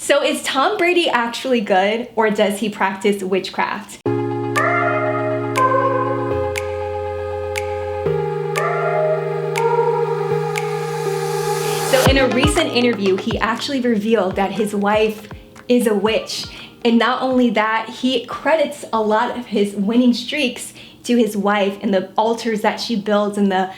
So is Tom Brady actually good, or does he practice witchcraft? So in a recent interview, he actually revealed that his wife is a witch. And not only that, he credits a lot of his winning streaks to his wife and the altars that she builds and the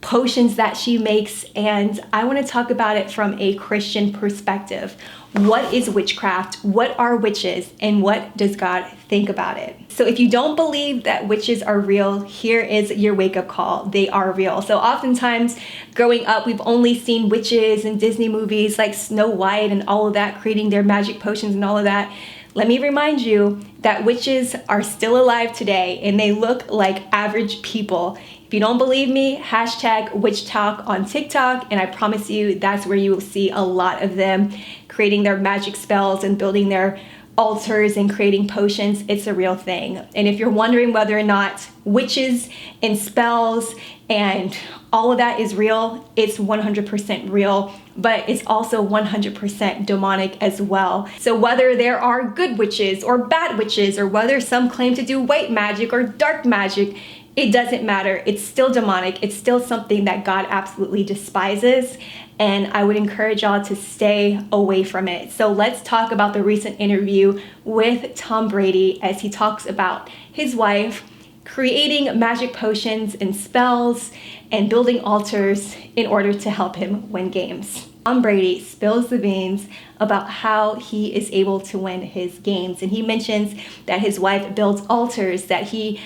potions that she makes. And I want to talk about it from a Christian perspective. What is witchcraft? What are witches? And what does God think about it? So if you don't believe that witches are real, here is your wake-up call. They are real. So oftentimes growing up, we've only seen witches in Disney movies like Snow White and all of that, creating their magic potions and all of that. Let me remind you that witches are still alive today and they look like average people. If you don't believe me, hashtag witch talk on TikTok, and I promise you that's where you will see a lot of them creating their magic spells and building their altars and creating potions. It's a real thing. And if you're wondering whether or not witches and spells and all of that is real, it's 100% real, but it's also 100% demonic as well. So whether there are good witches or bad witches, or whether some claim to do white magic or dark magic, it doesn't matter. It's still demonic. It's still something that God absolutely despises. And I would encourage y'all to stay away from it. So let's talk about the recent interview with Tom Brady as he talks about his wife creating magic potions and spells and building altars in order to help him win games. Tom Brady spills the beans about how he is able to win his games. And he mentions that his wife builds altars, that he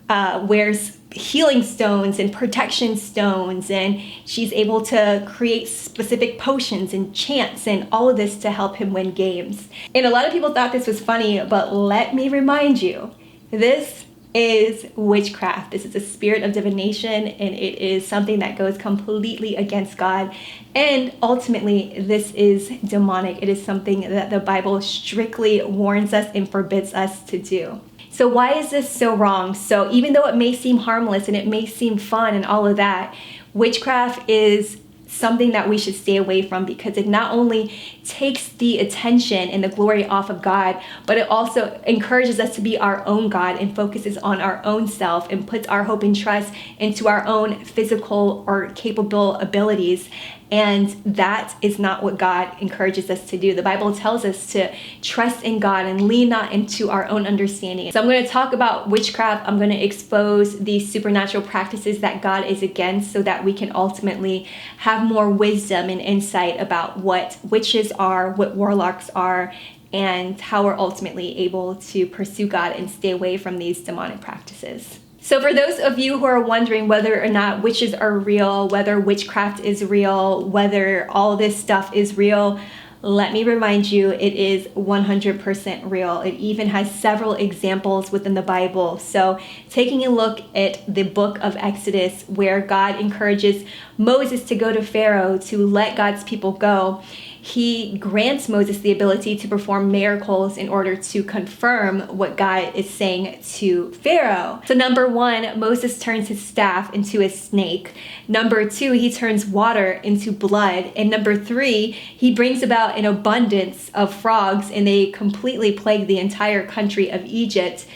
wears healing stones and protection stones, and she's able to create specific potions and chants and all of this to help him win games. And a lot of people thought this was funny, but let me remind you, this is witchcraft. This is a spirit of divination, and it is something that goes completely against God. And ultimately, this is demonic. It is something that the Bible strictly warns us and forbids us to do. So why is this so wrong? So even though it may seem harmless and it may seem fun and all of that, witchcraft is something that we should stay away from, because it not only takes the attention and the glory off of God, but it also encourages us to be our own God and focuses on our own self and puts our hope and trust into our own physical or capable abilities. And that is not what God encourages us to do. The Bible tells us to trust in God and lean not into our own understanding. So I'm going to talk about witchcraft. I'm going to expose these supernatural practices that God is against, so that we can ultimately have more wisdom and insight about what witches are, what warlocks are, and how we're ultimately able to pursue God and stay away from these demonic practices. So for those of you who are wondering whether or not witches are real, whether witchcraft is real, whether all this stuff is real, let me remind you, it is 100% real. It even has several examples within the Bible. So taking a look at the book of Exodus, where God encourages Moses to go to Pharaoh to let God's people go, he grants Moses the ability to perform miracles in order to confirm what God is saying to Pharaoh. So number one, Moses turns his staff into a snake. Number two, he turns water into blood. And number three, he brings about an abundance of frogs, and they completely plague the entire country of Egypt.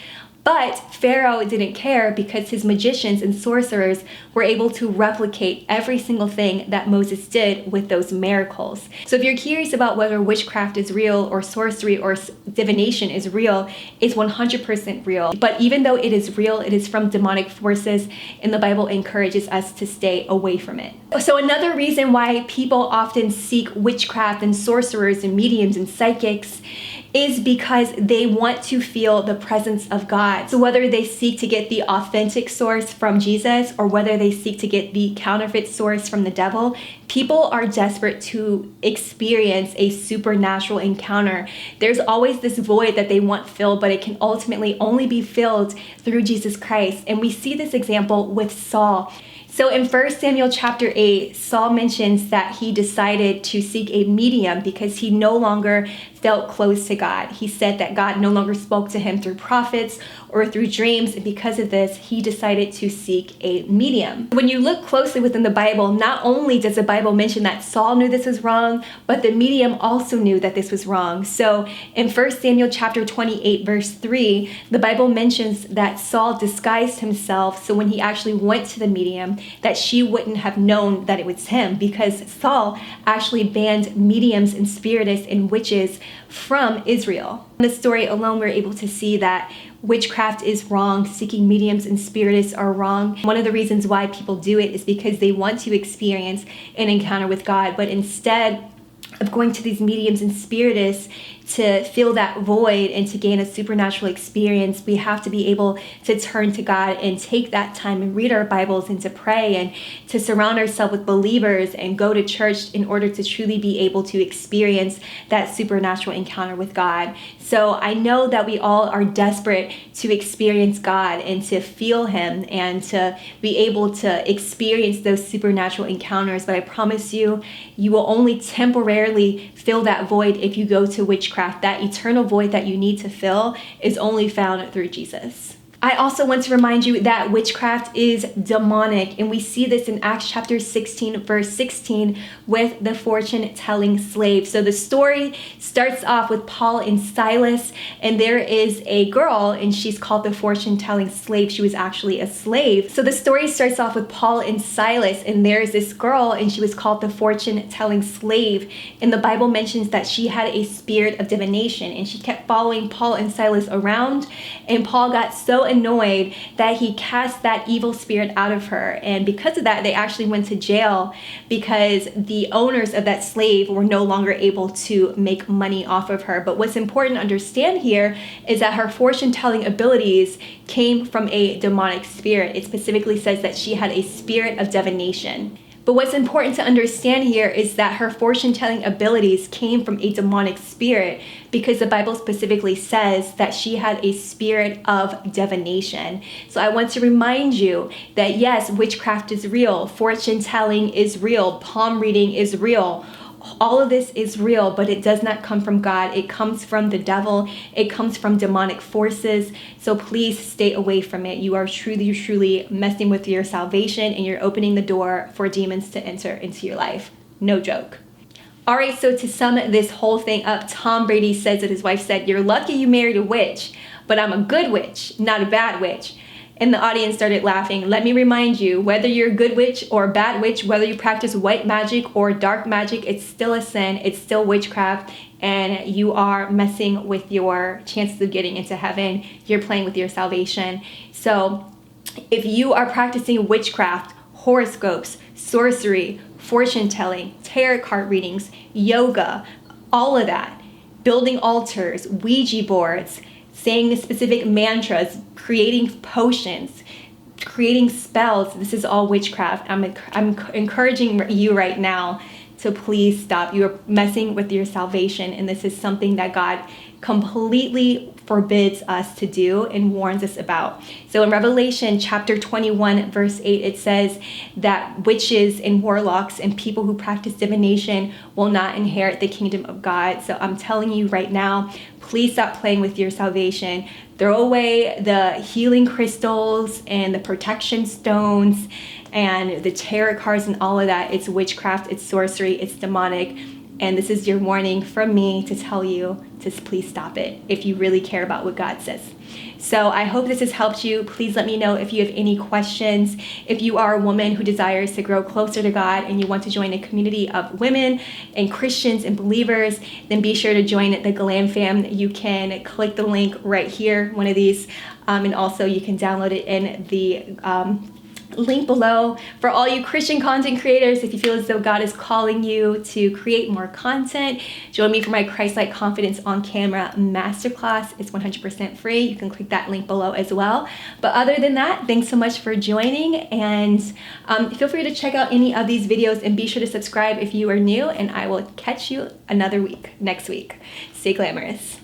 But Pharaoh didn't care, because his magicians and sorcerers were able to replicate every single thing that Moses did with those miracles. So if you're curious about whether witchcraft is real, or sorcery or divination is real, it's 100% real. But even though it is real, it is from demonic forces, and the Bible encourages us to stay away from it. So another reason why people often seek witchcraft and sorcerers and mediums and psychics is because they want to feel the presence of God. So whether they seek to get the authentic source from Jesus, or whether they seek to get the counterfeit source from the devil, people are desperate to experience a supernatural encounter. There's always this void that they want filled, but it can ultimately only be filled through Jesus Christ. And we see this example with Saul. So in 1 Samuel chapter 8, Saul mentions that he decided to seek a medium because he no longer felt close to God. He said that God no longer spoke to him through prophets or through dreams, and because of this, he decided to seek a medium. When you look closely within the Bible, not only does the Bible mention that Saul knew this was wrong, but the medium also knew that this was wrong. So in 1 Samuel chapter 28, verse 3, the Bible mentions that Saul disguised himself so when he actually went to the medium, that she wouldn't have known that it was him, because Saul actually banned mediums and spiritists and witches from Israel. In the story alone, we're able to see that witchcraft is wrong. Seeking mediums and spiritists are wrong. One of the reasons why people do it is because they want to experience an encounter with God, but instead of going to these mediums and spiritists to fill that void and to gain a supernatural experience, we have to be able to turn to God and take that time and read our Bibles and to pray and to surround ourselves with believers and go to church in order to truly be able to experience that supernatural encounter with God. So I know that we all are desperate to experience God and to feel Him and to be able to experience those supernatural encounters, but I promise you, you will only temporarily fill that void if you go to witchcraft. That eternal void that you need to fill is only found through Jesus. I also want to remind you that witchcraft is demonic, and we see this in Acts chapter 16, verse 16, with the fortune-telling slave. So the story starts off with Paul and Silas, and there is a girl, and she's called the fortune-telling slave. She was actually a slave. So the story starts off with Paul and Silas, and there's this girl, and she was called the fortune-telling slave. And the Bible mentions that she had a spirit of divination, and she kept following Paul and Silas around, and Paul got so annoyed that he cast that evil spirit out of her, and because of that they actually went to jail because the owners of that slave were no longer able to make money off of her. But what's important to understand here is that her fortune-telling abilities came from a demonic spirit. It specifically says that she had a spirit of divination. But what's important to understand here is that her fortune-telling abilities came from a demonic spirit, because the Bible specifically says that she had a spirit of divination. So I want to remind you that yes, witchcraft is real, fortune-telling is real, palm reading is real. All of this is real, but it does not come from God. It comes from the devil. It comes from demonic forces. So please stay away from it. You are truly messing with your salvation, and you're opening the door for demons to enter into your life. No joke. All right, so to sum this whole thing up, Tom Brady says that his wife said, "You're lucky you married a witch, but I'm a good witch, not a bad witch." And the audience started laughing. Let me remind you, whether you're a good witch or a bad witch, whether you practice white magic or dark magic, it's still a sin, it's still witchcraft, and you are messing with your chances of getting into heaven. You're playing with your salvation. So if you are practicing witchcraft, horoscopes, sorcery, fortune telling, tarot card readings, yoga, all of that, building altars, Ouija boards, saying specific mantras, creating potions, creating spells, this is all witchcraft. I'm encouraging you right now to please stop. You are messing with your salvation, and this is something that God completely forbids us to do and warns us about. So in Revelation chapter 21, verse 8, it says that witches and warlocks and people who practice divination will not inherit the kingdom of God. So I'm telling you right now, please stop playing with your salvation. Throw away the healing crystals and the protection stones and the tarot cards and all of that. It's witchcraft, it's sorcery, it's demonic. And this is your warning from me to tell you to please stop it if you really care about what God says. So I hope this has helped you. Please let me know if you have any questions. If you are a woman who desires to grow closer to God and you want to join a community of women and Christians and believers, then be sure to join the Glam Fam. You can click the link right here, one of these, and also you can download it in the link below. For all you Christian content creators, if you feel as though God is calling you to create more content, join me for my Christ-like Confidence on Camera Masterclass. It's 100% free. You can click that link below as well. But other than that, thanks so much for joining, and feel free to check out any of these videos, and be sure to subscribe if you are new, and I will catch you another week, next week. Stay glamorous.